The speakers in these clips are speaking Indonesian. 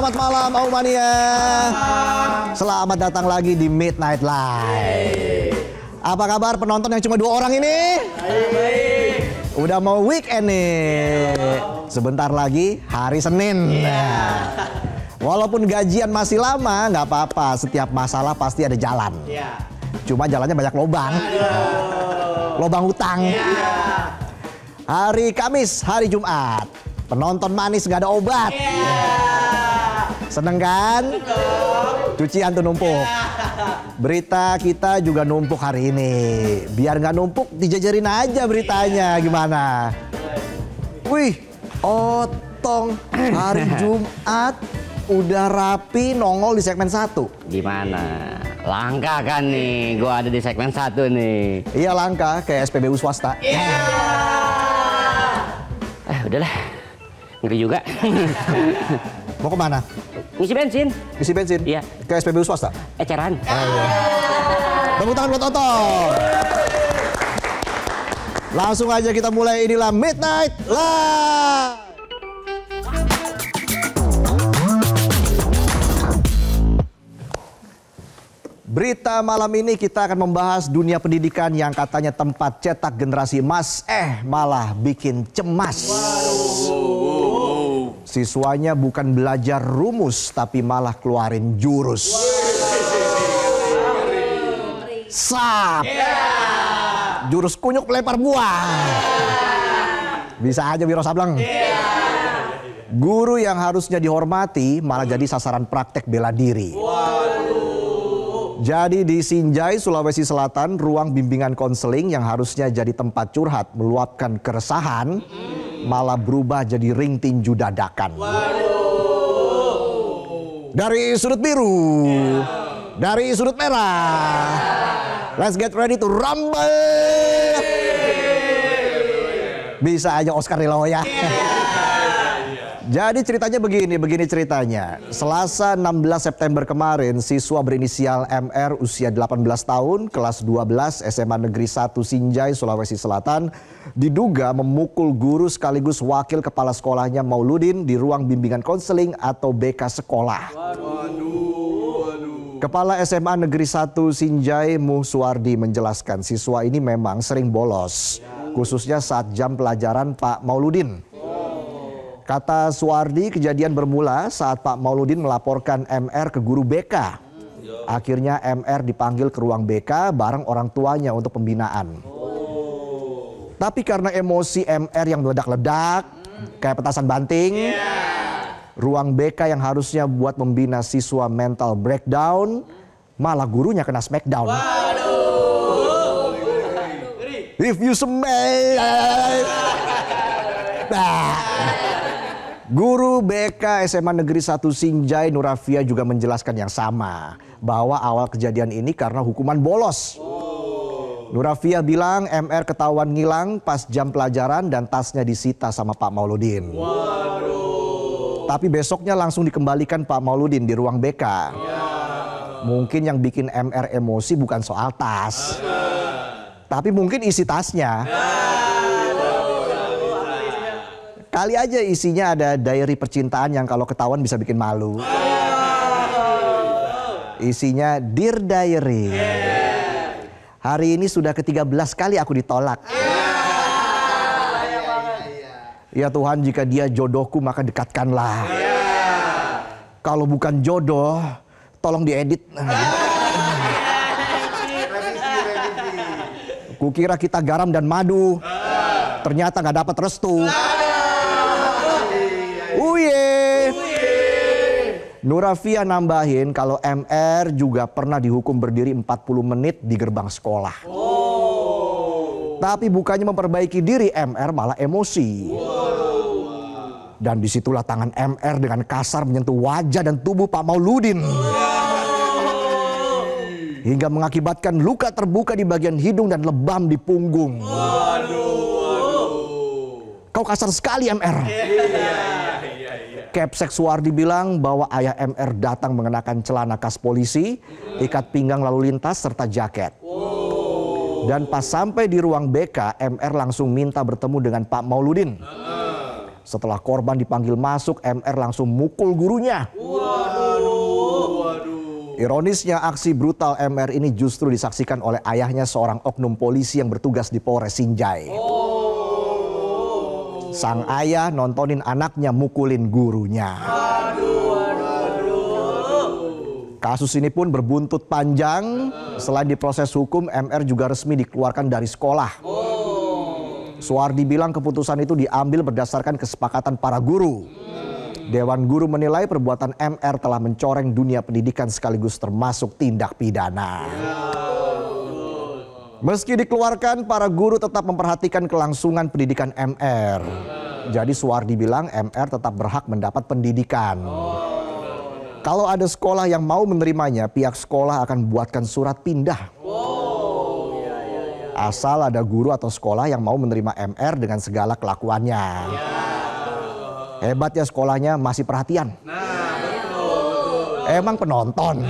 Selamat malam Aumania. Selamat datang lagi di Midnight Live. Apa kabar penonton yang cuma 2 orang ini? Baik. Udah mau weekend nih. Sebentar lagi hari Senin. Walaupun gajian masih lama, nggak apa-apa. Setiap masalah pasti ada jalan. Cuma jalannya banyak lobang. Lobang hutang. Hari Kamis, hari Jumat. Penonton manis nggak ada obat. Seneng kan? Cucian tuh numpuk. Berita kita juga numpuk hari ini. Biar nggak numpuk, dijajarin aja beritanya. Gimana? Wih, Otong hari Jumat udah rapi nongol di segmen 1. Gimana? Langka kan nih, gua ada di segmen 1 nih. Iya langka, kayak SPBU swasta. Udahlah, ngeri juga. Mau kemana? Ngisi bensin. Isi bensin? Iya. Ke SPBU swasta? Eceran. Tepuk tangan buat Otong. Langsung aja kita mulai, inilah Midnight Live. Berita malam ini kita akan membahas dunia pendidikan yang katanya tempat cetak generasi emas, malah bikin cemas. Siswanya bukan belajar rumus, tapi malah keluarin jurus. Sap! Jurus kunyuk pelempar buah. Bisa aja Wiro Sableng. Guru yang harusnya dihormati malah jadi sasaran praktek bela diri. Jadi di Sinjai, Sulawesi Selatan, ruang bimbingan konseling yang harusnya jadi tempat curhat meluapkan keresahan malah berubah jadi ring tinju dadakan. Dari sudut biru, dari sudut merah, let's get ready to rumble. Bisa aja Oscar de la Hoya. Jadi ceritanya begini ceritanya. Selasa 16 September kemarin, siswa berinisial MR usia 18 tahun, kelas 12 SMA Negeri 1 Sinjai, Sulawesi Selatan, diduga memukul guru sekaligus wakil kepala sekolahnya Mauludin di ruang bimbingan konseling atau BK sekolah. Kepala SMA Negeri 1 Sinjai, Muh Suwardi menjelaskan siswa ini memang sering bolos, khususnya saat jam pelajaran Pak Mauludin. Kata Suwardi, kejadian bermula saat Pak Mauludin melaporkan MR ke guru BK. Akhirnya MR dipanggil ke ruang BK bareng orang tuanya untuk pembinaan. Tapi karena emosi MR yang meledak-ledak, kayak petasan banting, ruang BK yang harusnya buat membina siswa mental breakdown, malah gurunya kena smackdown. If you smell... Guru BK SMA Negeri 1 Sinjai, Nurafia, juga menjelaskan yang sama, bahwa awal kejadian ini karena hukuman bolos. Nurafia bilang MR ketahuan ngilang pas jam pelajaran dan tasnya disita sama Pak Mauludin. Tapi besoknya langsung dikembalikan Pak Mauludin di ruang BK. Mungkin yang bikin MR emosi bukan soal tas, tapi mungkin isi tasnya. Kali aja isinya ada diary percintaan yang kalau ketahuan bisa bikin malu. Isinya Dear Diary. Hari ini sudah ke-13 kali aku ditolak. Ya Tuhan, jika dia jodohku maka dekatkanlah. Kalau bukan jodoh, tolong diedit. Kukira kita garam dan madu, ternyata gak dapat restu. Nurafia nambahin kalau MR juga pernah dihukum berdiri 40 menit di gerbang sekolah. Tapi bukannya memperbaiki diri, MR malah emosi. Dan disitulah tangan MR dengan kasar menyentuh wajah dan tubuh Pak Mauludin. Hingga mengakibatkan luka terbuka di bagian hidung dan lebam di punggung. Kau kasar sekali MR. Kepsek Suwardi bilang bahwa ayah MR datang mengenakan celana khas polisi, ikat pinggang lalu lintas serta jaket. Dan pas sampai di ruang BK, MR langsung minta bertemu dengan Pak Mauludin. Setelah korban dipanggil masuk, MR langsung mukul gurunya. Ironisnya aksi brutal MR ini justru disaksikan oleh ayahnya, seorang oknum polisi yang bertugas di Polres Sinjai. Sang ayah nontonin anaknya mukulin gurunya. Kasus ini pun berbuntut panjang. Selain diproses hukum, MR juga resmi dikeluarkan dari sekolah. Suwardi bilang keputusan itu diambil berdasarkan kesepakatan para guru. Dewan Guru menilai perbuatan MR telah mencoreng dunia pendidikan sekaligus termasuk tindak pidana. Meski dikeluarkan, para guru tetap memperhatikan kelangsungan pendidikan MR. Jadi Suwardi bilang MR tetap berhak mendapat pendidikan. Kalau ada sekolah yang mau menerimanya, pihak sekolah akan buatkan surat pindah. Asal ada guru atau sekolah yang mau menerima MR dengan segala kelakuannya. Hebat ya sekolahnya, masih perhatian. Emang penonton.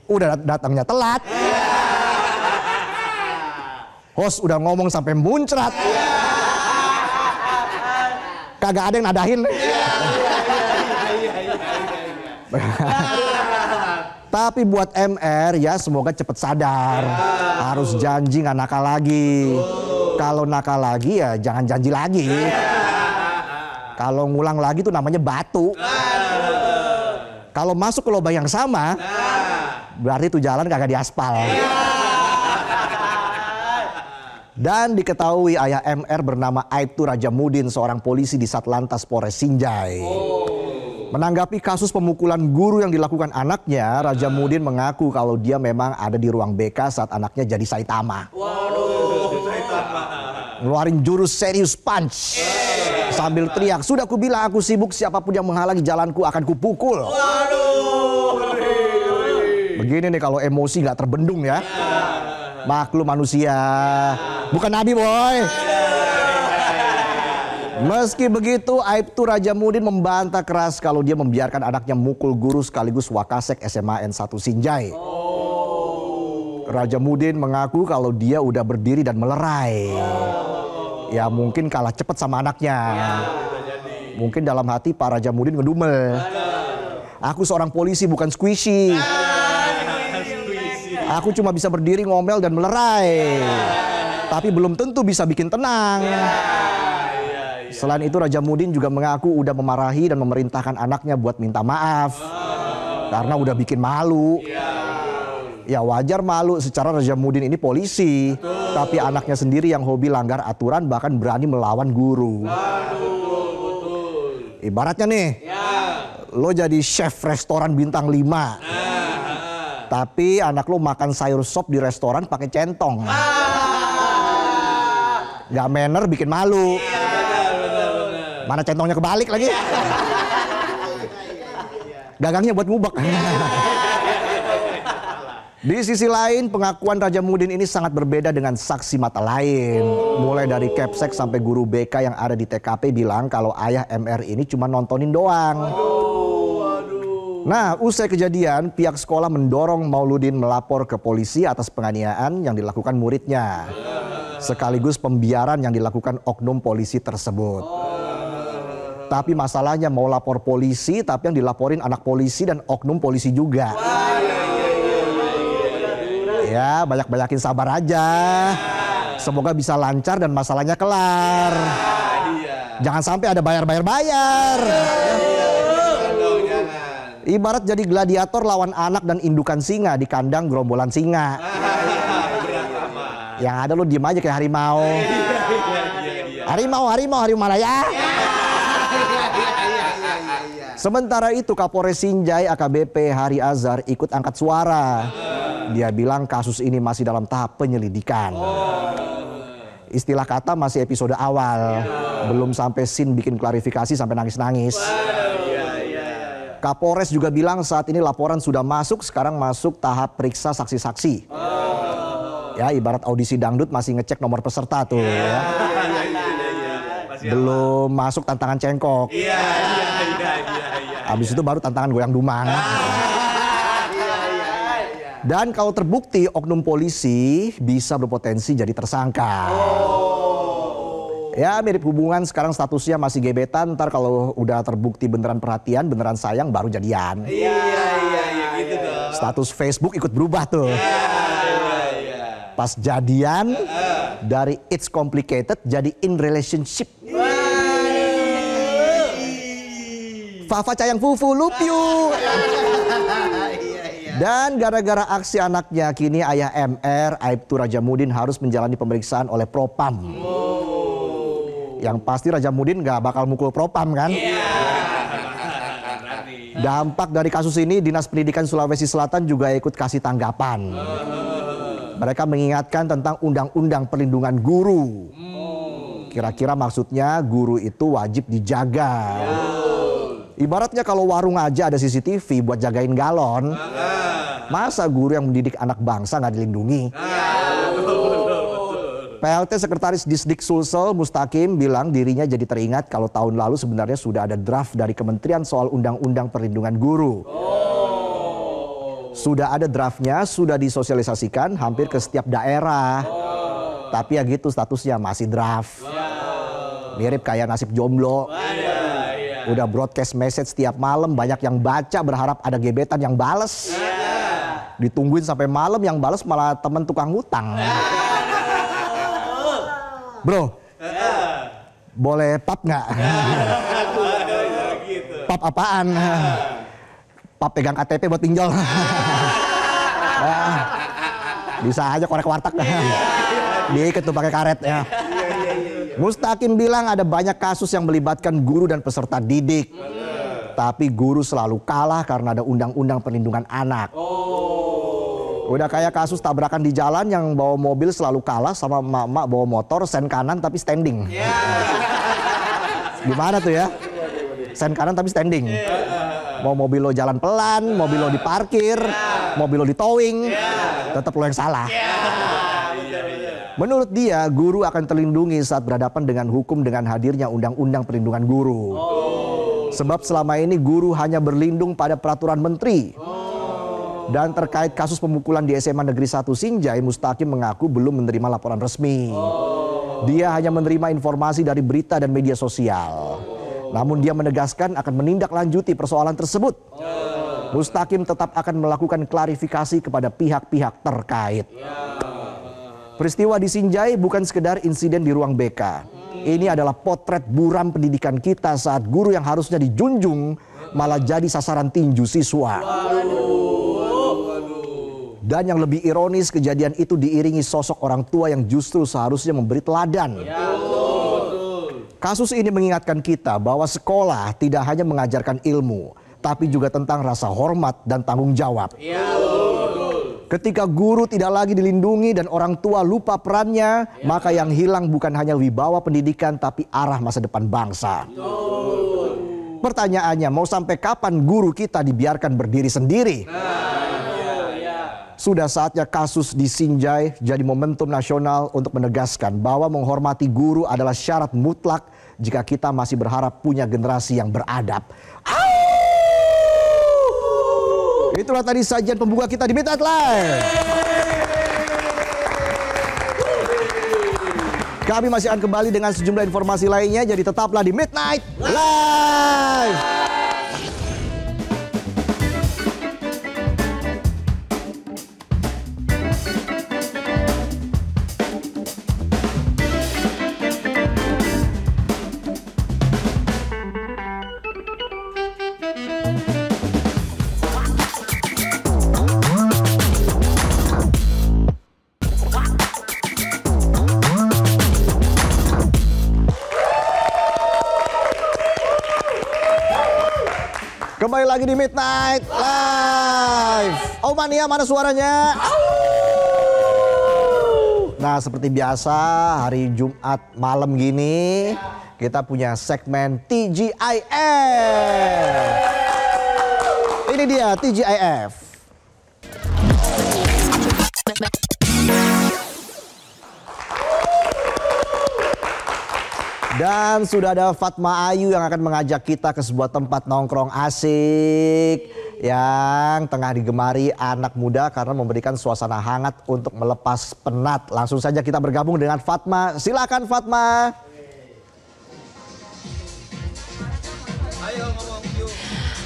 Udah datangnya telat. Host udah ngomong sampai muncrat. Kagak ada yang nadahin. Tapi buat MR ya semoga cepet sadar. Harus janji nggak nakal lagi. Kalau nakal lagi ya jangan janji lagi. Kalau ngulang lagi tuh namanya batu. Kalau masuk ke lubang yang sama, berarti tuh jalan kagak diaspal. Dan diketahui ayah MR bernama Aibtu Rajamudin, seorang polisi di Satlantas Polres Sinjai. Menanggapi kasus pemukulan guru yang dilakukan anaknya, Rajamudin mengaku kalau dia memang ada di ruang BK saat anaknya jadi Saitama. Ngeluarin jurus serius punch. Sambil teriak, sudah kubilang aku sibuk, siapapun yang menghalangi jalanku akan kupukul. Begini nih kalau emosi gak terbendung ya. Maklum manusia, bukan nabi boy. Meski begitu, Aibtu Rajamudin membantah keras kalau dia membiarkan anaknya mukul guru sekaligus Wakasek SMA N1 Sinjai. Rajamudin mengaku kalau dia udah berdiri dan melerai. Ya mungkin kalah cepat sama anaknya. Mungkin dalam hati Pak Rajamudin ngedumel. Aku seorang polisi bukan squishy. Aku cuma bisa berdiri, ngomel dan melerai. Tapi belum tentu bisa bikin tenang. Selain itu Rajamudin juga mengaku udah memarahi dan memerintahkan anaknya buat minta maaf. Karena udah bikin malu. Ya wajar malu, secara Rajamudin ini polisi. Tapi anaknya sendiri yang hobi langgar aturan bahkan berani melawan guru. Ibaratnya nih, lo jadi chef restoran bintang 5. Tapi anak lo makan sayur sop di restoran pakai centong. Gak manner, bikin malu. Mana centongnya kebalik lagi. Gagangnya buat ngubek. Di sisi lain, pengakuan Rajamudin ini sangat berbeda dengan saksi mata lain. Mulai dari Kepsek sampai guru BK yang ada di TKP bilang kalau ayah MR ini cuma nontonin doang. Nah, usai kejadian, pihak sekolah mendorong Mauludin melapor ke polisi atas penganiayaan yang dilakukan muridnya. Sekaligus pembiaran yang dilakukan oknum polisi tersebut. Tapi masalahnya mau lapor polisi, tapi yang dilaporin anak polisi dan oknum polisi juga. Ya, banyak-banyakin sabar aja. Semoga bisa lancar dan masalahnya kelar. Jangan sampai ada bayar-bayar. Ibarat jadi gladiator lawan anak dan indukan singa di kandang gerombolan singa. Yang ada lo diem aja kayak harimau. Harimau mana ya? Sementara itu Kapolres Sinjai AKBP Hari Azhar ikut angkat suara. Dia bilang kasus ini masih dalam tahap penyelidikan. Istilah kata masih episode awal. Belum sampai scene bikin klarifikasi sampai nangis-nangis. Kapolres juga bilang saat ini laporan sudah masuk, sekarang masuk tahap periksa saksi-saksi. Ya ibarat audisi dangdut masih ngecek nomor peserta tuh ya. Belum masuk tantangan cengkok. Habis itu baru tantangan goyang dumang. Dan kalau terbukti oknum polisi bisa berpotensi jadi tersangka. Ya mirip hubungan, sekarang statusnya masih gebetan, ntar kalau udah terbukti beneran perhatian, beneran sayang baru jadian. Iya gitu dong. Status Facebook ikut berubah tuh. Pas jadian dari it's complicated jadi in relationship. Fafa sayang Fufu, love you. Dan gara-gara aksi anaknya, kini ayah MR, Aibtu Rajamudin harus menjalani pemeriksaan oleh Propam. Yang pasti Rajamudin gak bakal mukul Propam kan? Dampak dari kasus ini, Dinas Pendidikan Sulawesi Selatan juga ikut kasih tanggapan. Mereka mengingatkan tentang Undang-Undang Perlindungan Guru. Kira-kira maksudnya guru itu wajib dijaga. Ibaratnya kalau warung aja ada CCTV buat jagain galon, masa guru yang mendidik anak bangsa nggak dilindungi? PLT Sekretaris Disdik Sulsel Mustaqim bilang dirinya jadi teringat kalau tahun lalu sebenarnya sudah ada draft dari Kementerian soal Undang-Undang Perlindungan Guru. Sudah ada draftnya, sudah disosialisasikan hampir ke setiap daerah. Tapi ya gitu statusnya masih draft. Mirip kayak nasib jomblo. Udah broadcast message setiap malam, banyak yang baca berharap ada gebetan yang bales. Ditungguin sampai malam, yang bales malah temen tukang ngutang. Bro, boleh pap nggak? Pap apaan? Pap pegang KTP buat pinjol. Bisa aja korek warteg. Diikat tuh pakai karet ya. Mustaqim bilang ada banyak kasus yang melibatkan guru dan peserta didik. Tapi guru selalu kalah karena ada Undang-Undang Perlindungan Anak. Udah kayak kasus tabrakan di jalan yang bawa mobil selalu kalah sama emak-emak bawa motor sen kanan tapi standing. Gimana tuh ya? Sen kanan tapi standing. Mau mobil lo jalan pelan, mobil lo diparkir, mobil lo di towing, tetap lo yang salah. Menurut dia, guru akan terlindungi saat berhadapan dengan hukum dengan hadirnya Undang-Undang Perlindungan Guru. Sebab selama ini guru hanya berlindung pada peraturan menteri. Dan terkait kasus pemukulan di SMA Negeri 1 Sinjai, Mustaqim mengaku belum menerima laporan resmi. Dia hanya menerima informasi dari berita dan media sosial. Namun dia menegaskan akan menindaklanjuti persoalan tersebut. Mustaqim tetap akan melakukan klarifikasi kepada pihak-pihak terkait. Peristiwa di Sinjai bukan sekedar insiden di ruang BK. Ini adalah potret buram pendidikan kita saat guru yang harusnya dijunjung malah jadi sasaran tinju siswa. Dan yang lebih ironis, kejadian itu diiringi sosok orang tua yang justru seharusnya memberi teladan. Kasus ini mengingatkan kita bahwa sekolah tidak hanya mengajarkan ilmu, tapi juga tentang rasa hormat dan tanggung jawab. Ketika guru tidak lagi dilindungi dan orang tua lupa perannya, maka yang hilang bukan hanya wibawa pendidikan tapi arah masa depan bangsa. Pertanyaannya, mau sampai kapan guru kita dibiarkan berdiri sendiri? Sudah saatnya kasus di Sinjai jadi momentum nasional untuk menegaskan bahwa menghormati guru adalah syarat mutlak jika kita masih berharap punya generasi yang beradab. Itulah tadi sajian pembuka kita di Midnight Live. Kami masih akan kembali dengan sejumlah informasi lainnya, jadi tetaplah di Midnight Live. Kembali lagi di Midnight Live. Oh Mania, mana suaranya? Nah, seperti biasa hari Jumat malam gini kita punya segmen TGIF. Ini dia TGIF. Dan sudah ada Fatma Ayu yang akan mengajak kita ke sebuah tempat nongkrong asik yang tengah digemari anak muda karena memberikan suasana hangat untuk melepas penat. Langsung saja kita bergabung dengan Fatma. Silakan Fatma.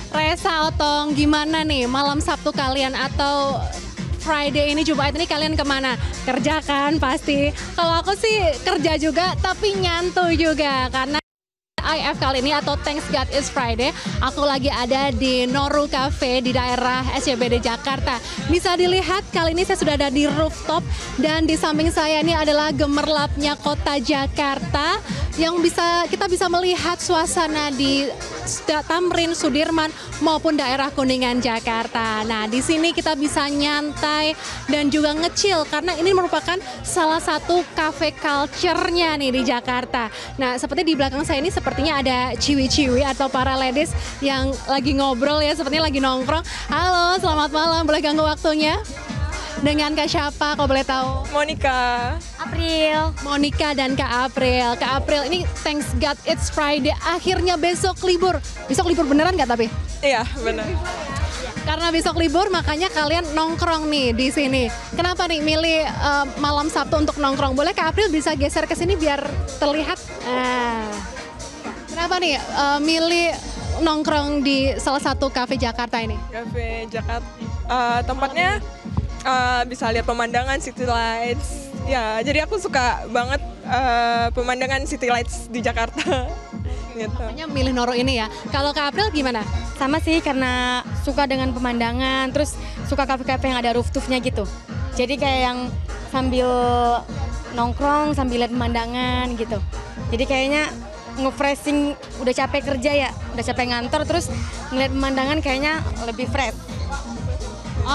Resa, Otong, gimana nih malam Sabtu kalian atau Friday ini, Jumat ini kalian kemana? Kerja kan pasti. Kalau aku sih kerja juga tapi nyantuy juga karena IF kali ini atau Thanks God It's Friday, aku lagi ada di Noru Cafe di daerah SCBD Jakarta. Bisa dilihat kali ini saya sudah ada di rooftop dan di samping saya ini adalah gemerlapnya kota Jakarta yang kita bisa melihat suasana di Tamrin, Sudirman maupun daerah Kuningan Jakarta. Nah, di sini kita bisa nyantai dan juga nge-chill karena ini merupakan salah satu cafe culture-nya nih di Jakarta. Nah, seperti di belakang saya ini sepertinya ada ciwi-ciwi atau para ladies yang lagi ngobrol ya, sepertinya lagi nongkrong. Halo, selamat malam. Boleh ganggu waktunya? Dengan Kak siapa kalau boleh tahu? Monica. April. Monica dan Kak April. Kak April ini Thanks God It's Friday. Akhirnya besok libur. Besok libur beneran nggak tapi? Iya, benar. Karena besok libur makanya kalian nongkrong nih di sini. Kenapa nih milih malam Sabtu untuk nongkrong? Boleh Kak April bisa geser ke sini biar terlihat? Kenapa nih milih nongkrong di salah satu kafe Jakarta ini? Cafe Jakarta. Tempatnya bisa lihat pemandangan city lights. Ya, jadi aku suka banget pemandangan city lights di Jakarta. Gitu. Makanya milih Noro ini ya. Kalau Kak April gimana? Sama sih karena suka dengan pemandangan, terus suka kafe-kafe yang ada rooftopnya gitu. Jadi kayak yang sambil nongkrong, sambil lihat pemandangan gitu. Jadi kayaknya nge-freshing, udah capek kerja ya, udah capek ngantor, terus ngeliat pemandangan kayaknya lebih fresh.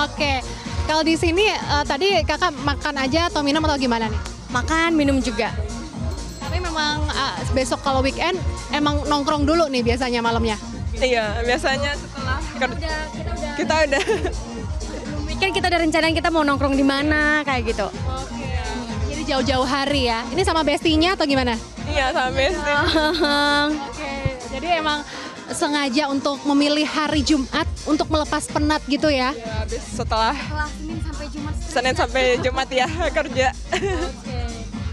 Oke, kalau di sini tadi kakak makan aja atau minum atau gimana nih? Makan, minum juga. Tapi memang besok kalau weekend emang nongkrong dulu nih biasanya malamnya? Iya, biasanya setelah kita udah. Weekend kita ada rencana kita mau nongkrong di mana kayak gitu. Oke. Jadi jauh-jauh hari ya. Ini sama bestinya atau gimana? Iya, sama besti. Oke. Jadi emang sengaja untuk memilih hari Jumat untuk melepas penat gitu ya? Ya, habis setelah Senin sampai Jumat. Senin sampai Jumat ya kerja.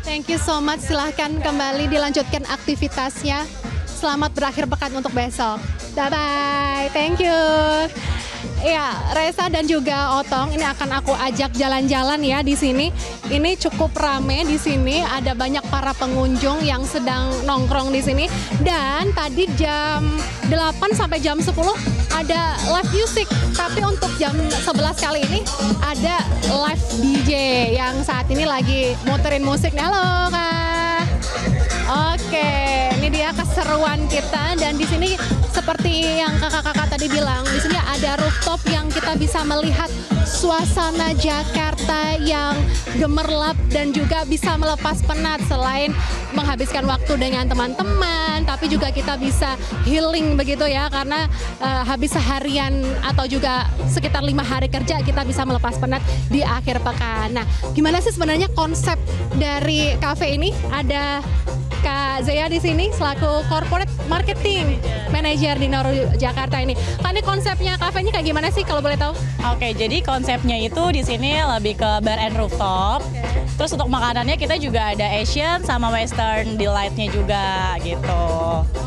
Thank you so much. Silahkan kembali dilanjutkan aktivitasnya. Selamat berakhir pekan untuk besok. Bye-bye. Thank you. Ya, Resa dan juga Otong ini akan aku ajak jalan-jalan ya di sini. Ini cukup rame di sini, ada banyak para pengunjung yang sedang nongkrong di sini. Dan tadi jam 8 sampai jam 10 ada live music. Tapi untuk jam 11 kali ini ada live DJ yang saat ini lagi muterin musik. Halo Kak. Oke, ini dia keseruan kita dan di sini seperti yang kakak-kakak tadi bilang, di sini ada rooftop yang kita bisa melihat suasana Jakarta yang gemerlap dan juga bisa melepas penat selain menghabiskan waktu dengan teman-teman, tapi juga kita bisa healing begitu ya karena habis seharian atau juga sekitar 5 hari kerja kita bisa melepas penat di akhir pekan. Nah, gimana sih sebenarnya konsep dari cafe ini? Ada Kak Zea di sini selaku corporate marketing manager di Noru Jakarta ini. Kan ini konsepnya kafe ini kayak gimana sih kalau boleh tahu? Oke, jadi konsepnya itu di sini lebih ke bar and rooftop. Terus untuk makanannya kita juga ada Asian sama Western delight-nya juga gitu.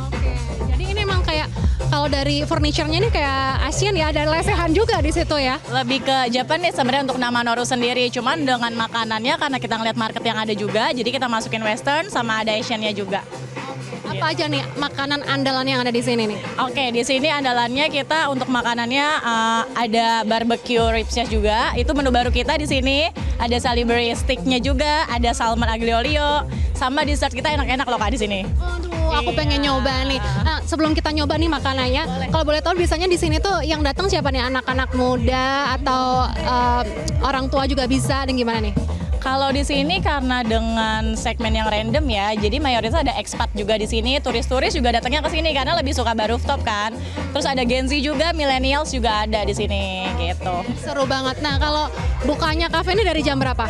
Oke, jadi ini memang kayak kalau dari furniture-nya ini kayak Asian ya, ada lesehan juga di situ ya. Lebih ke Japanese sebenarnya untuk nama Noru sendiri. Cuman dengan makanannya karena kita ngeliat market yang ada juga, jadi kita masukin Western sama ada Asian-nya juga. Apa aja nih makanan andalan yang ada di sini nih? Oke, di sini andalannya kita untuk makanannya ada barbecue ribsnya juga. Itu menu baru kita di sini. Ada salibri sticknya juga, ada salmon aglio olio, sama dessert kita enak-enak loh Kak di sini. Aduh, aku pengen nyoba nih. Nah, sebelum kita nyoba nih makanannya, kalau boleh tahu biasanya di sini tuh yang datang siapa nih? Anak-anak muda atau orang tua juga bisa dan gimana nih? Kalau di sini karena dengan segmen yang random ya, jadi mayoritas ada expat juga di sini, turis-turis juga datangnya ke sini karena lebih suka bar rooftop kan. Terus ada Gen Z juga, millennials juga ada di sini gitu. Seru banget. Nah, kalau bukanya kafe ini dari jam berapa?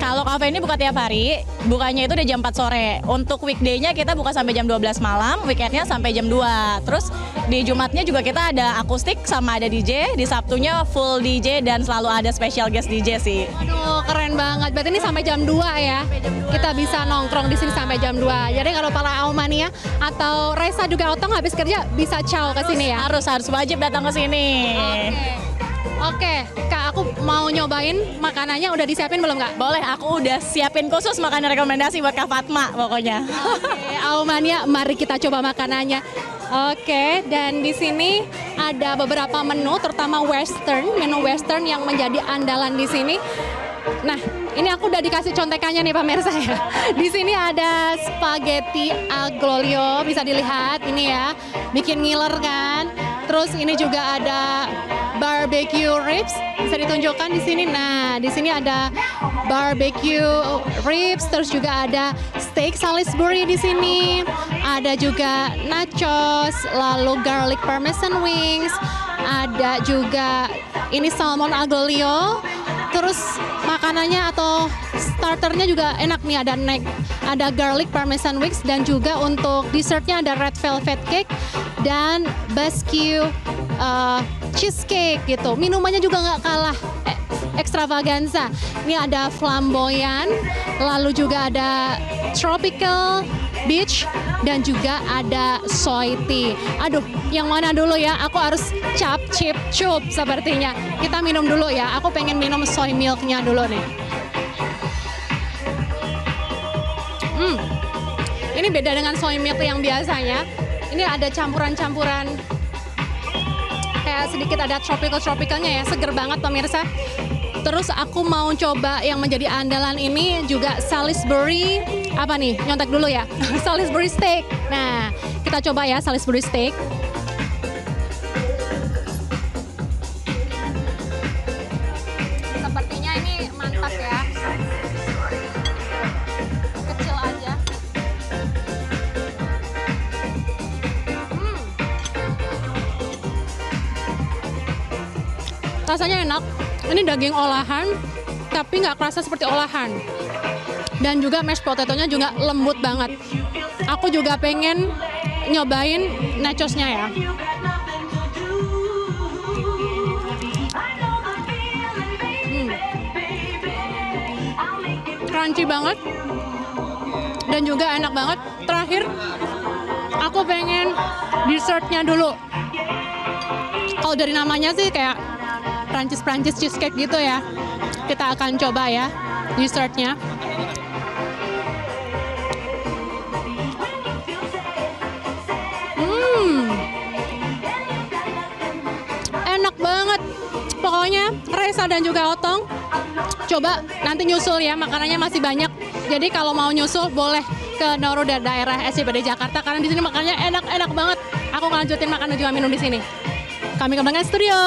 Kalau kafe ini buka tiap hari, bukanya itu udah jam 4 sore. Untuk weekday-nya kita buka sampai jam 12 malam, weekend-nya sampai jam 2. Terus di Jumatnya juga kita ada akustik sama ada DJ, di Sabtunya full DJ dan selalu ada special guest DJ sih. Aduh, keren banget. Berarti ini sampai jam 2 ya. Kita bisa nongkrong di sini sampai jam 2. Jadi kalau para Aumania atau Reza juga Otong habis kerja bisa ciao ke sini ya. Harus wajib datang ke sini. Oke, Kak, aku mau nyobain makanannya. Udah disiapin belum, Kak? Boleh, aku udah siapin khusus makanan rekomendasi buat Kak Fatma pokoknya. Oke, Aumania, mari kita coba makanannya. Oke, dan di sini ada beberapa menu, terutama menu Western yang menjadi andalan di sini. Nah, ini aku udah dikasih contekannya nih pemirsa ya. Di sini ada spaghetti aglio olio, bisa dilihat ini ya, bikin ngiler kan. Terus ini juga ada barbecue ribs, bisa ditunjukkan di sini. Nah, di sini ada barbecue ribs, terus juga ada steak Salisbury di sini. Ada juga nachos, lalu garlic parmesan wings, ada juga ini salmon aglio olio. Terus makanannya atau starternya juga enak nih, ada garlic parmesan wings dan juga untuk dessertnya ada red velvet cake dan basque cheesecake gitu. Minumannya juga nggak kalah extravaganza. Ini ada flamboyan, lalu juga ada tropical beach dan juga ada soy tea. Aduh, yang mana dulu ya? Aku harus cap, chip, chup sepertinya. Kita minum dulu ya. Aku pengen minum soy milknya dulu nih. Ini beda dengan soy milk yang biasanya. Ini ada campuran-campuran kayak sedikit ada tropical-tropicalnya ya. Seger banget pemirsa. Terus aku mau coba yang menjadi andalan ini juga Salisbury, apa nih, nyontek dulu ya, Salisbury steak. Nah, kita coba ya Salisbury steak. Sepertinya ini mantap ya. Kecil aja. Rasanya enak. Ini daging olahan, tapi nggak kerasa seperti olahan. Dan juga mashed potato-nya juga lembut banget. Aku juga pengen nyobain nachosnya ya. Crunchy banget. Dan juga enak banget. Terakhir, aku pengen dessertnya dulu. Kalau dari namanya sih kayak Prancis cheesecake gitu ya. Kita akan coba ya dessertnya. Enak banget. Pokoknya Reza dan juga Otong coba nanti nyusul ya, makanannya masih banyak. Jadi kalau mau nyusul boleh ke Noro dan daerah SCBD Jakarta karena di sini makanannya enak-enak banget. Aku ngelanjutin makan dan juga minum di sini. Kami kembali ke studio.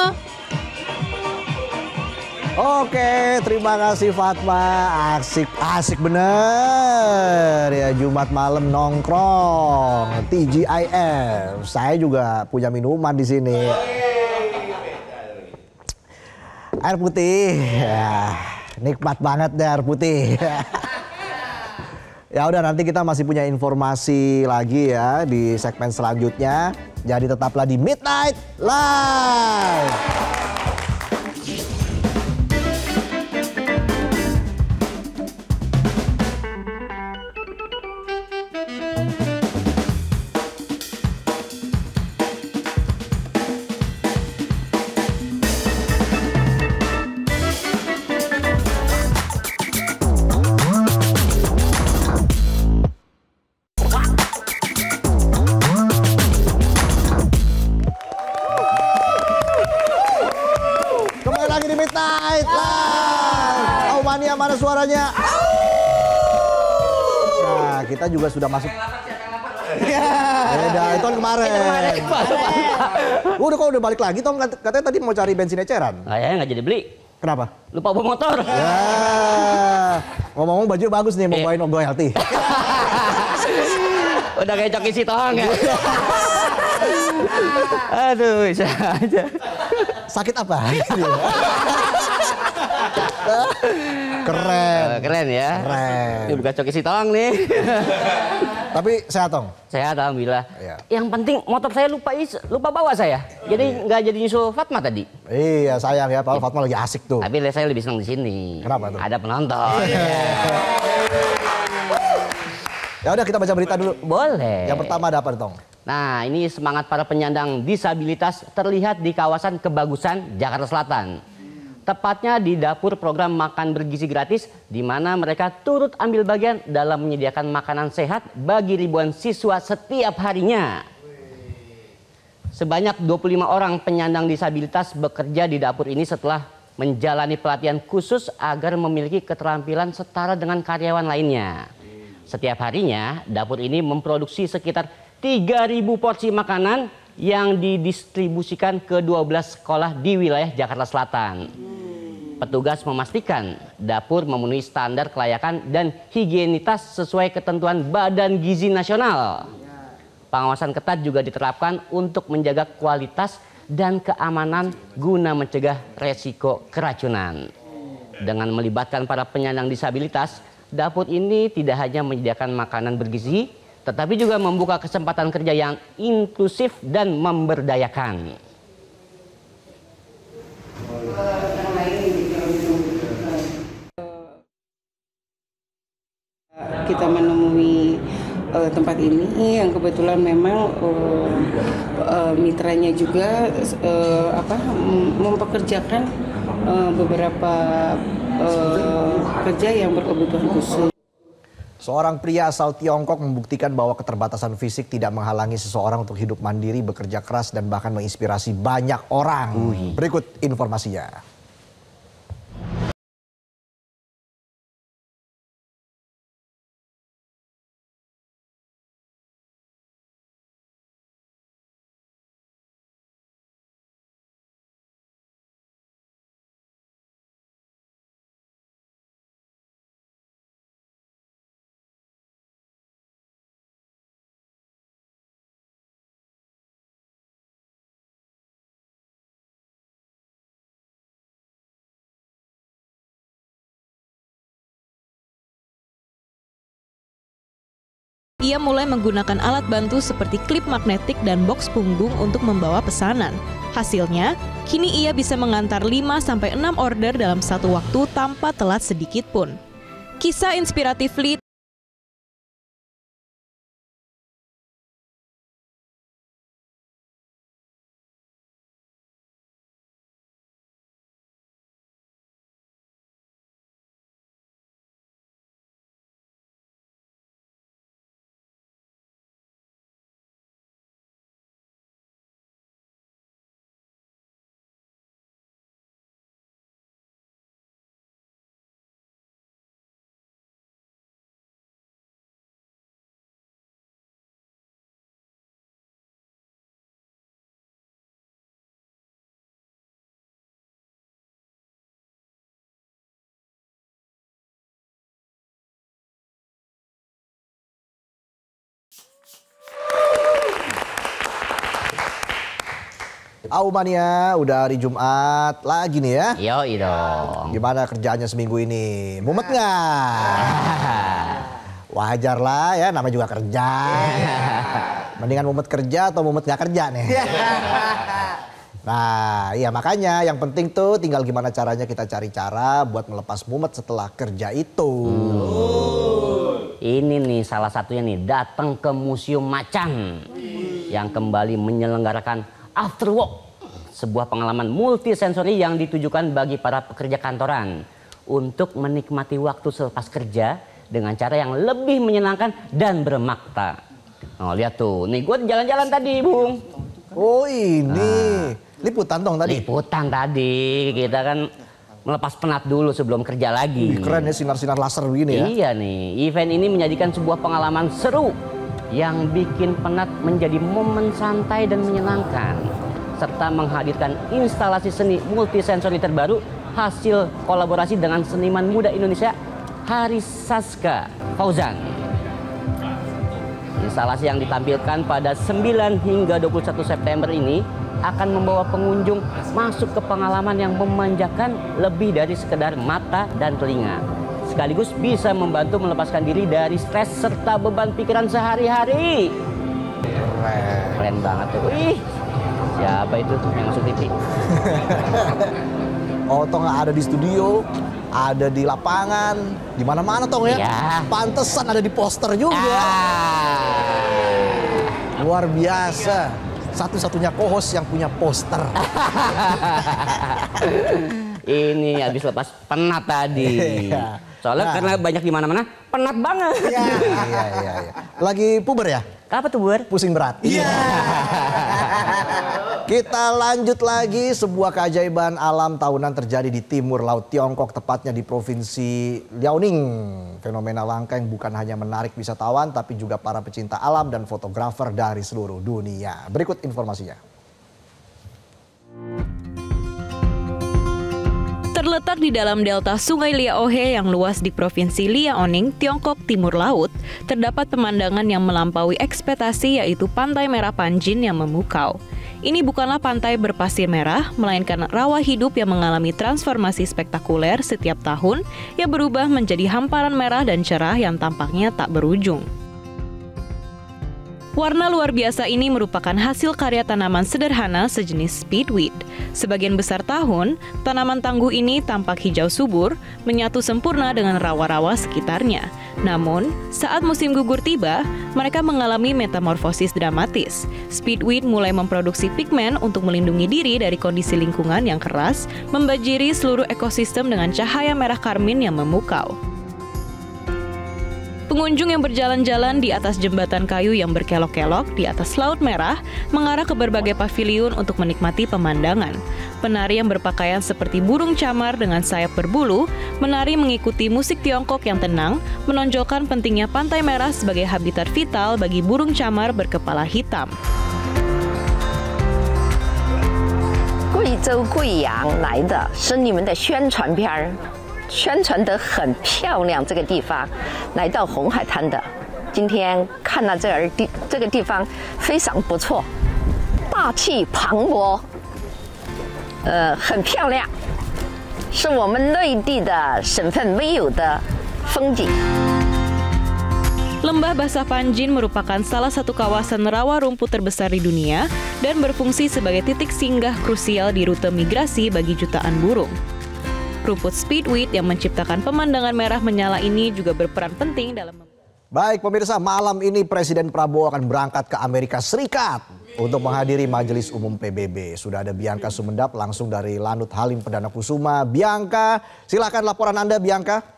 Oke, terima kasih Fatma. Asik bener ya, Jumat malam nongkrong TGIF. Saya juga punya minuman di sini. Air putih. Ya, nikmat banget deh air putih. Ya udah, nanti kita masih punya informasi lagi ya di segmen selanjutnya. Jadi tetaplah di Midnight Live. Mana suaranya? Nah, kita juga sudah masuk. Beda, itu kan kemarin. Udah kok udah balik lagi, Tom katanya tadi mau cari bensin eceran. Kayaknya nggak jadi beli. Kenapa? Lupa bawa motor. Ya, ngomong-ngomong baju bagus nih, mau bawain Om Goyalti. Udah kayak Coki Sitohang ya. Aduh, bisa aja. Sakit apa? Keren. Keren ya. Keren. Ini bukan coki si Tong nih. Tapi sehat Tong? Sehat alhamdulillah. Iya. Yang penting motor saya lupa bawa saya. Jadi nggak jadi nyusul Fatma tadi. Iya sayang ya, Pak Fatma lagi asik tuh. Tapi saya lebih senang di sini. Kenapa tuh? Ada penonton. Ya udah kita baca berita dulu. Boleh. Yang pertama ada apa Tong? Nah, ini semangat para penyandang disabilitas terlihat di kawasan Kebagusan, Jakarta Selatan. Tepatnya di dapur program makan bergizi gratis, di mana mereka turut ambil bagian dalam menyediakan makanan sehat bagi ribuan siswa setiap harinya. Sebanyak 25 orang penyandang disabilitas bekerja di dapur ini setelah menjalani pelatihan khusus agar memiliki keterampilan setara dengan karyawan lainnya. Setiap harinya, dapur ini memproduksi sekitar 3.000 porsi makanan yang didistribusikan ke 12 sekolah di wilayah Jakarta Selatan. Petugas memastikan dapur memenuhi standar kelayakan dan higienitas sesuai ketentuan Badan Gizi Nasional. Pengawasan ketat juga diterapkan untuk menjaga kualitas dan keamanan guna mencegah resiko keracunan. Dengan melibatkan para penyandang disabilitas, dapur ini tidak hanya menyediakan makanan bergizi, tetapi juga membuka kesempatan kerja yang inklusif dan memberdayakan. Kita menemui tempat ini yang kebetulan memang mitranya juga mempekerjakan beberapa kerja yang berkebutuhan khusus. Seorang pria asal Tiongkok membuktikan bahwa keterbatasan fisik tidak menghalangi seseorang untuk hidup mandiri, bekerja keras, dan bahkan menginspirasi banyak orang. Berikut informasinya. Ia mulai menggunakan alat bantu seperti klip magnetik dan box punggung untuk membawa pesanan. Hasilnya, kini ia bisa mengantar 5-6 order dalam satu waktu tanpa telat sedikit pun. Kisah inspiratif Lee Aumania, udah hari Jumat lagi nih ya. Yoi dong. Gimana kerjaannya seminggu ini? Mumet nggak? Wajar lah ya, namanya juga kerja. Mendingan mumet kerja atau mumet nggak kerja nih? Nah, iya makanya yang penting tuh tinggal gimana caranya kita cari cara buat melepas mumet setelah kerja itu. Ini nih salah satunya nih, datang ke Museum Macan yang kembali menyelenggarakan After Work, sebuah pengalaman multisensori yang ditujukan bagi para pekerja kantoran untuk menikmati waktu selepas kerja dengan cara yang lebih menyenangkan dan bermakna. Oh, lihat tuh, nih gue jalan-jalan tadi, Bung. Oh ini, liputan dong tadi? Liputan tadi, kita kan melepas penat dulu sebelum kerja lagi. Wih, keren ya sinar-sinar laser begini ya. Iya nih, event ini menjadikan sebuah pengalaman seru yang bikin penat menjadi momen santai dan menyenangkan, serta menghadirkan instalasi seni multisensori terbaru hasil kolaborasi dengan seniman muda Indonesia Haris Saska Fauzan. Instalasi yang ditampilkan pada 9 hingga 21 September ini akan membawa pengunjung masuk ke pengalaman yang memanjakan lebih dari sekedar mata dan telinga. sekaligus bisa membantu melepaskan diri dari stres serta beban pikiran sehari-hari. Keren banget tuh. Wih, siapa itu yang masuk TV? Oh, Tong ada di studio, ada di lapangan, di mana-mana Tong ya. Pantesan ada di poster juga. Luar biasa. Satu-satunya co-host yang punya poster. Ini habis lepas penat tadi. Soalnya karena banyak di mana-mana, penat banget. Iya. Lagi puber ya? Apa tuh, Bur? Pusing berat. Iya. Kita lanjut lagi, sebuah keajaiban alam tahunan terjadi di timur laut Tiongkok, tepatnya di provinsi Liaoning. Fenomena langka yang bukan hanya menarik wisatawan, tapi juga para pecinta alam dan fotografer dari seluruh dunia. Berikut informasinya. Terletak di dalam delta Sungai Liaohe yang luas di Provinsi Liaoning, Tiongkok Timur Laut, terdapat pemandangan yang melampaui ekspektasi, yaitu Pantai Merah Panjin yang memukau. Ini bukanlah pantai berpasir merah, melainkan rawa hidup yang mengalami transformasi spektakuler setiap tahun yang berubah menjadi hamparan merah dan cerah yang tampaknya tak berujung. Warna luar biasa ini merupakan hasil karya tanaman sederhana sejenis speedweed. Sebagian besar tahun, tanaman tangguh ini tampak hijau subur, menyatu sempurna dengan rawa-rawa sekitarnya. Namun, saat musim gugur tiba, mereka mengalami metamorfosis dramatis. Speedweed mulai memproduksi pigmen untuk melindungi diri dari kondisi lingkungan yang keras, membanjiri seluruh ekosistem dengan cahaya merah karmin yang memukau. Pengunjung yang berjalan-jalan di atas jembatan kayu yang berkelok-kelok di atas laut merah mengarah ke berbagai paviliun untuk menikmati pemandangan. Penari yang berpakaian seperti burung camar dengan sayap berbulu menari mengikuti musik Tiongkok yang tenang, menonjolkan pentingnya Pantai Merah sebagai habitat vital bagi burung camar berkepala hitam. 贵州贵阳来的是你们的宣传片儿。 宣传得很漂亮，这个地方来到红海滩的，今天看到这个地方非常不错，大气磅礴，很漂亮，是我们内地的省份没有的风景。 Lembah Basah Panjin merupakan salah satu kawasan rawa rumput terbesar di dunia dan berfungsi sebagai titik singgah krusial di rute migrasi bagi jutaan burung. Rumput speedweed yang menciptakan pemandangan merah menyala ini juga berperan penting dalam... Baik pemirsa, malam ini Presiden Prabowo akan berangkat ke Amerika Serikat untuk menghadiri Majelis Umum PBB. Sudah ada Bianca Sumendap langsung dari Lanut Halim Perdana Kusuma. Bianca, silakan laporan Anda Bianca.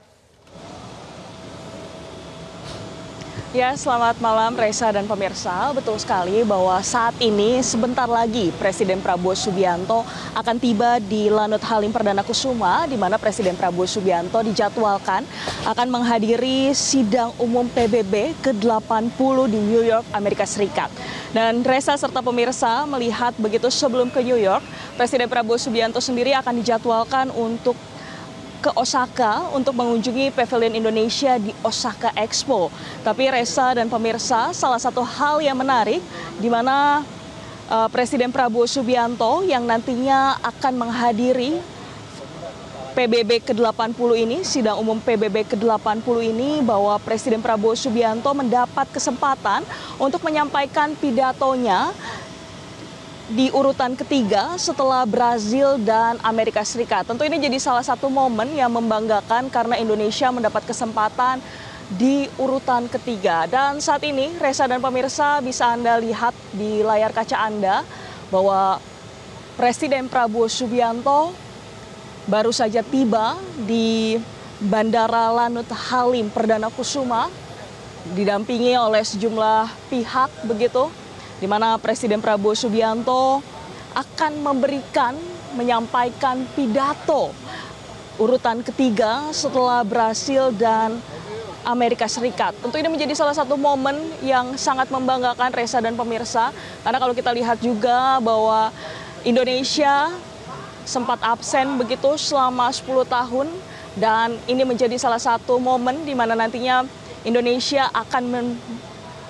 Ya, selamat malam Reza dan pemirsa. Betul sekali bahwa saat ini sebentar lagi Presiden Prabowo Subianto akan tiba di Lanut Halim Perdana Kusuma, di mana Presiden Prabowo Subianto dijadwalkan akan menghadiri sidang umum PBB ke-80 di New York, Amerika Serikat. Dan Reza serta pemirsa melihat begitu sebelum ke New York, Presiden Prabowo Subianto sendiri akan dijadwalkan untuk ke Osaka untuk mengunjungi Pavilion Indonesia di Osaka Expo. Tapi Reza dan pemirsa, salah satu hal yang menarik di mana Presiden Prabowo Subianto yang nantinya akan menghadiri PBB ke-80 ini, sidang umum PBB ke-80 ini, bahwa Presiden Prabowo Subianto mendapat kesempatan untuk menyampaikan pidatonya di urutan ketiga setelah Brazil dan Amerika Serikat. Tentu ini jadi salah satu momen yang membanggakan karena Indonesia mendapat kesempatan di urutan ketiga. Dan saat ini Reza dan pemirsa bisa Anda lihat di layar kaca Anda bahwa Presiden Prabowo Subianto baru saja tiba di Bandara Lanut Halim Perdana Kusuma didampingi oleh sejumlah pihak begitu, di mana Presiden Prabowo Subianto akan menyampaikan pidato urutan ketiga setelah Brasil dan Amerika Serikat. Tentu ini menjadi salah satu momen yang sangat membanggakan Reza dan pemirsa, karena kalau kita lihat juga bahwa Indonesia sempat absen begitu selama 10 tahun, dan ini menjadi salah satu momen di mana nantinya Indonesia akan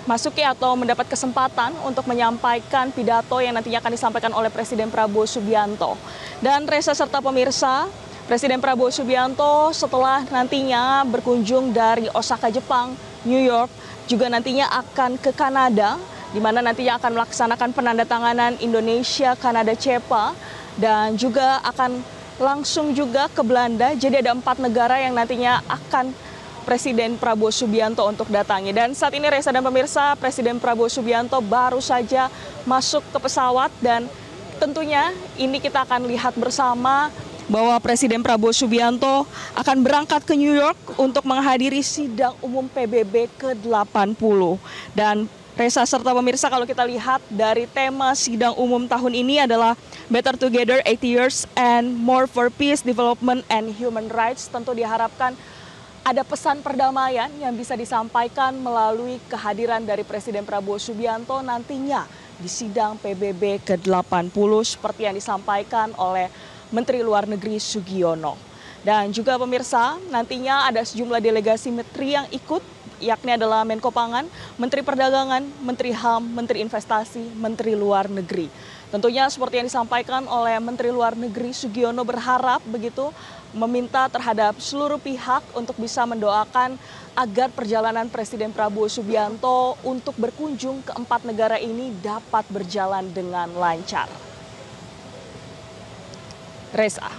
masuki atau mendapat kesempatan untuk menyampaikan pidato yang nantinya akan disampaikan oleh Presiden Prabowo Subianto. Dan Reza serta pemirsa, Presiden Prabowo Subianto setelah nantinya berkunjung dari Osaka, Jepang, New York, juga nantinya akan ke Kanada, di mana nantinya akan melaksanakan penandatanganan Indonesia-Kanada CEPA, dan juga akan langsung juga ke Belanda. Jadi ada 4 negara yang nantinya akan Presiden Prabowo Subianto untuk datangi. Dan saat ini Reza dan pemirsa, Presiden Prabowo Subianto baru saja masuk ke pesawat, dan tentunya ini kita akan lihat bersama bahwa Presiden Prabowo Subianto akan berangkat ke New York untuk menghadiri sidang umum PBB ke-80. Dan Reza serta pemirsa, kalau kita lihat dari tema sidang umum tahun ini adalah Better Together 80 Years and More for Peace, Development and Human Rights. Tentu diharapkan ada pesan perdamaian yang bisa disampaikan melalui kehadiran dari Presiden Prabowo Subianto nantinya di sidang PBB ke-80 seperti yang disampaikan oleh Menteri Luar Negeri Sugiono. Dan juga pemirsa, nantinya ada sejumlah delegasi menteri yang ikut, yakni adalah Menko Pangan, Menteri Perdagangan, Menteri HAM, Menteri Investasi, Menteri Luar Negeri. Tentunya seperti yang disampaikan oleh Menteri Luar Negeri Sugiono berharap begitu, meminta terhadap seluruh pihak untuk bisa mendoakan agar perjalanan Presiden Prabowo Subianto untuk berkunjung ke 4 negara ini dapat berjalan dengan lancar. Reza.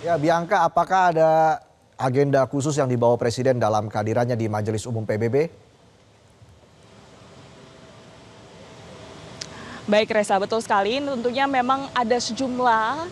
Ya, Bianca, apakah ada agenda khusus yang dibawa Presiden dalam kehadirannya di Majelis Umum PBB? Baik Reza, betul sekali. Tentunya memang ada sejumlah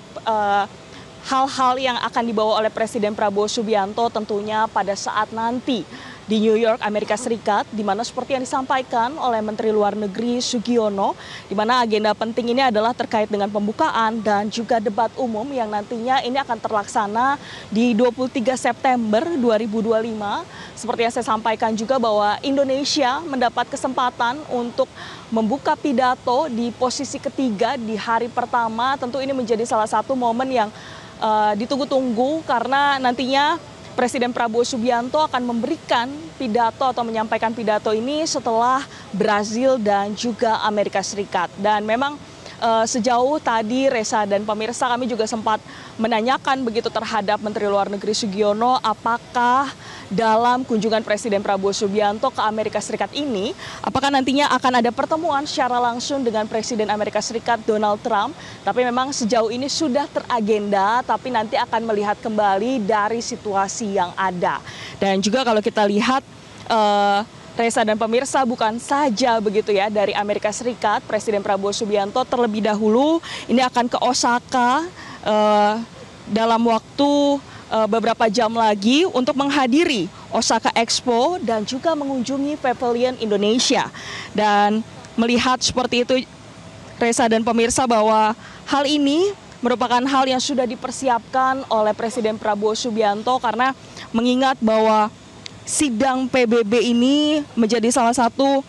hal-hal yang akan dibawa oleh Presiden Prabowo Subianto tentunya pada saat nanti di New York, Amerika Serikat, di mana seperti yang disampaikan oleh Menteri Luar Negeri Sugiono, di mana agenda penting ini adalah terkait dengan pembukaan dan juga debat umum yang nantinya ini akan terlaksana di 23 September 2025. Seperti yang saya sampaikan juga bahwa Indonesia mendapat kesempatan untuk membuka pidato di posisi ketiga di hari pertama. Tentu ini menjadi salah satu momen yang ditunggu-tunggu karena nantinya Presiden Prabowo Subianto akan memberikan pidato atau menyampaikan pidato ini setelah Brazil dan juga Amerika Serikat. Dan memang sejauh tadi Reza dan pemirsa kami juga sempat menanyakan begitu terhadap Menteri Luar Negeri Sugiono apakah dalam kunjungan Presiden Prabowo Subianto ke Amerika Serikat ini, apakah nantinya akan ada pertemuan secara langsung dengan Presiden Amerika Serikat Donald Trump. Tapi memang sejauh ini sudah teragenda, tapi nanti akan melihat kembali dari situasi yang ada. Dan juga kalau kita lihat Reza dan pemirsa, bukan saja begitu ya dari Amerika Serikat, Presiden Prabowo Subianto terlebih dahulu ini akan ke Osaka dalam waktu beberapa jam lagi untuk menghadiri Osaka Expo dan juga mengunjungi Pavilion Indonesia. Dan melihat seperti itu Reza dan pemirsa bahwa hal ini merupakan hal yang sudah dipersiapkan oleh Presiden Prabowo Subianto karena mengingat bahwa sidang PBB ini menjadi salah satu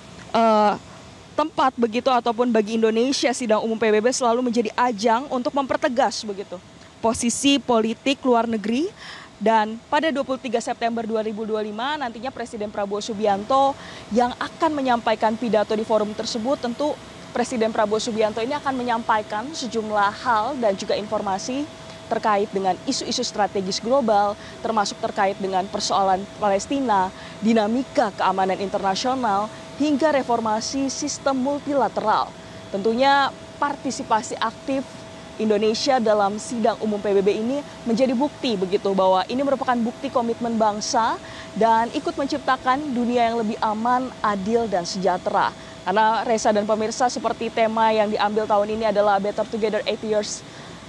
tempat begitu ataupun bagi Indonesia sidang umum PBB selalu menjadi ajang untuk mempertegas begitu posisi politik luar negeri. Dan pada 23 September 2025 nantinya Presiden Prabowo Subianto yang akan menyampaikan pidato di forum tersebut. Tentu Presiden Prabowo Subianto ini akan menyampaikan sejumlah hal dan juga informasi terkait dengan isu-isu strategis global, termasuk terkait dengan persoalan Palestina, dinamika keamanan internasional, hingga reformasi sistem multilateral. Tentunya partisipasi aktif Indonesia dalam sidang umum PBB ini menjadi bukti begitu bahwa ini merupakan bukti komitmen bangsa dan ikut menciptakan dunia yang lebih aman, adil, dan sejahtera. Karena Reza dan pemirsa, seperti tema yang diambil tahun ini adalah Better Together 80 Years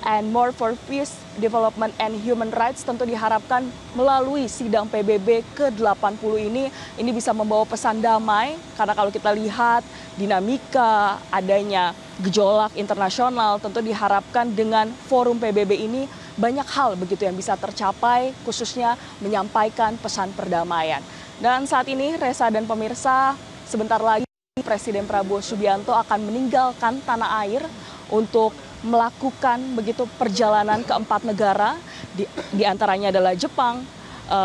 and More for Peace, Development and Human Rights, tentu diharapkan melalui sidang PBB ke-80 ini bisa membawa pesan damai. Karena kalau kita lihat dinamika adanya gejolak internasional, tentu diharapkan dengan forum PBB ini banyak hal begitu yang bisa tercapai, khususnya menyampaikan pesan perdamaian. Dan saat ini Reza dan pemirsa, sebentar lagi Presiden Prabowo Subianto akan meninggalkan tanah air untuk melakukan begitu perjalanan ke 4 negara, di antaranya adalah Jepang,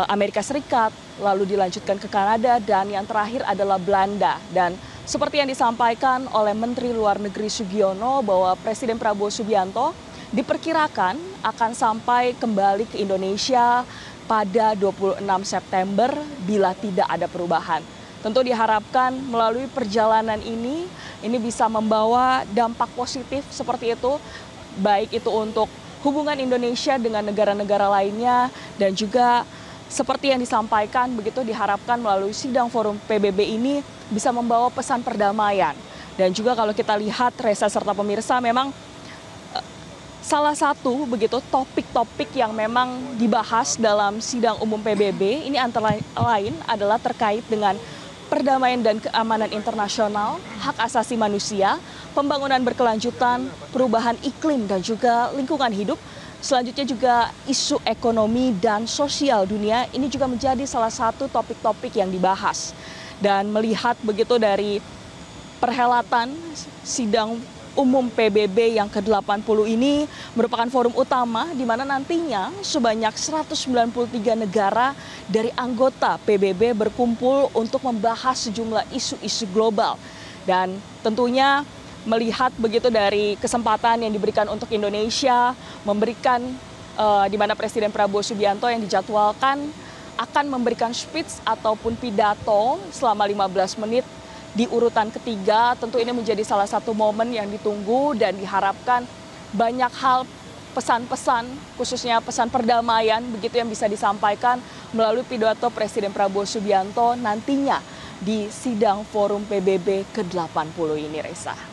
Amerika Serikat, lalu dilanjutkan ke Kanada, dan yang terakhir adalah Belanda. Dan seperti yang disampaikan oleh Menteri Luar Negeri Sugiono bahwa Presiden Prabowo Subianto diperkirakan akan sampai kembali ke Indonesia pada 26 September bila tidak ada perubahan. Tentu diharapkan melalui perjalanan ini bisa membawa dampak positif seperti itu, baik itu untuk hubungan Indonesia dengan negara-negara lainnya, dan juga seperti yang disampaikan begitu diharapkan melalui sidang forum PBB ini bisa membawa pesan perdamaian. Dan juga kalau kita lihat Reza serta pemirsa, memang salah satu begitu topik-topik yang memang dibahas dalam sidang umum PBB ini antara lain adalah terkait dengan perdamaian dan keamanan internasional, hak asasi manusia, pembangunan berkelanjutan, perubahan iklim dan juga lingkungan hidup. Selanjutnya juga isu ekonomi dan sosial dunia ini juga menjadi salah satu topik-topik yang dibahas. Dan melihat begitu dari perhelatan sidang umum PBB yang ke-80 ini merupakan forum utama di mana nantinya sebanyak 193 negara dari anggota PBB berkumpul untuk membahas sejumlah isu-isu global. Dan tentunya melihat begitu dari kesempatan yang diberikan untuk Indonesia, memberikan di mana Presiden Prabowo Subianto yang dijadwalkan akan memberikan speech ataupun pidato selama 15 menit di urutan ketiga. Tentu ini menjadi salah satu momen yang ditunggu dan diharapkan banyak hal pesan-pesan, khususnya pesan perdamaian begitu yang bisa disampaikan melalui pidato Presiden Prabowo Subianto nantinya di sidang forum PBB ke-80 ini, Reza.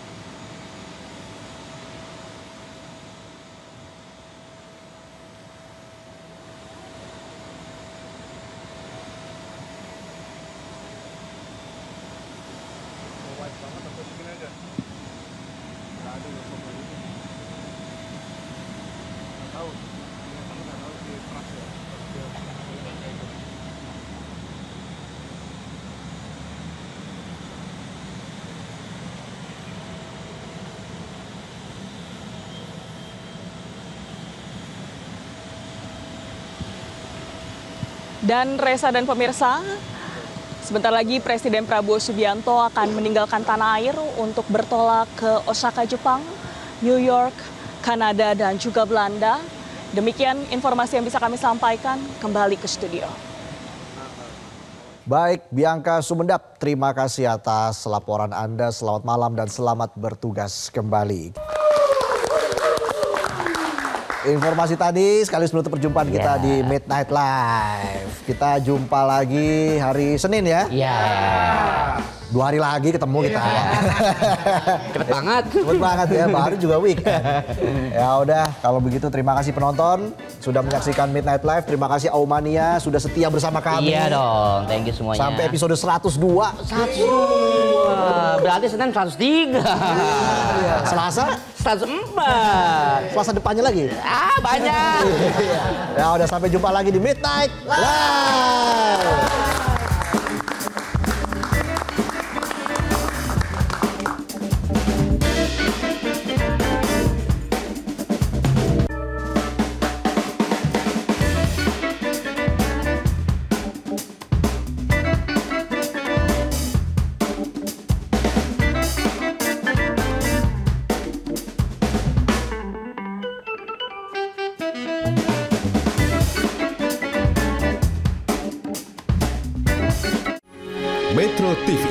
Dan Reza dan pemirsa, sebentar lagi Presiden Prabowo Subianto akan meninggalkan tanah air untuk bertolak ke Osaka, Jepang, New York, Kanada, dan juga Belanda. Demikian informasi yang bisa kami sampaikan. Kembali ke studio. Baik, Bianca Sumendap, terima kasih atas laporan Anda. Selamat malam dan selamat bertugas kembali. Informasi tadi sekaligus menutup perjumpaan kita di Midnight Live. Kita jumpa lagi hari Senin ya. Iya. 2 hari lagi ketemu kita. Cepet banget. Cepet banget ya, baru juga weekend. Ya udah, kalau begitu terima kasih penonton sudah menyaksikan Midnight Live. Terima kasih Aumania sudah setia bersama kami. Iya dong, thank you semuanya. Sampai episode 102. 102. Berarti Senin 103. Selasa 104. Selasa depannya lagi. Ah, banyak. Ya udah, sampai jumpa lagi di Midnight Live. Metro TV,